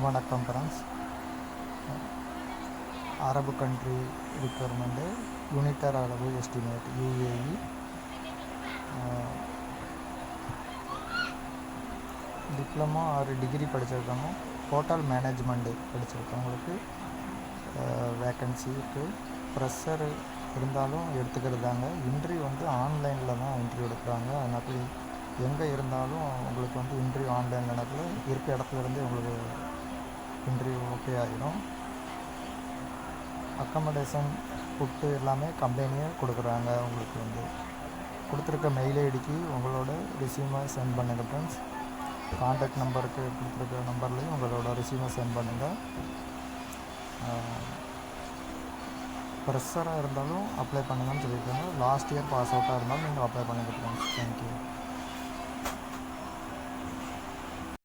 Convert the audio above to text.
வணக்கம் ஃப்ரெண்ட்ஸ். அரபு country requirement யூனிட்டர் அளவு estimate UAE diploma or degree படிச்சிருக்கவங்க, ஹோட்டல் மேனேஜ்மெண்ட்டு படிச்சிருக்கவங்களுக்கு வேக்கன்சி இருக்குது. ப்ரெஷர் இருந்தாலும் எடுத்துக்கிறதாங்க. இன்டர்வியூ ஆன்லைனில் தான் இன்டர்வியூ எடுக்கிறாங்க. அதனால் எங்கே இருந்தாலும் உங்களுக்கு இன்டர்வியூ ஆன்லைன் நடக்கல, இருக்க இடத்துலேருந்தே உங்களுக்கு இன்டர்வியூ ஓகே ஆகிடும். அக்கமடேஷன் ஃபுட்டு எல்லாமே கம்பெனியே கொடுக்குறாங்க. உங்களுக்கு கொடுத்துருக்க மெயில் ஐடிக்கு உங்களோட ரெஸ்யூமை சென்ட் பண்ணுங்கள் ஃப்ரெண்ட்ஸ். கான்டாக்ட் நம்பருக்கு கொடுத்துருக்க நம்பர்லேயும் உங்களோட ரெஸ்யூமை சென்ட் பண்ணுங்கள். ப்ரெஷராக இருந்தாலும் அப்ளை பண்ணுங்கன்னு சொல்லியிருக்காங்க. லாஸ்ட் இயர் பாஸ் அவுட்டாக இருந்தாலும் நீங்கள் அப்ளை பண்ணுங்கள் ஃப்ரெண்ட்ஸ். தேங்க்யூ.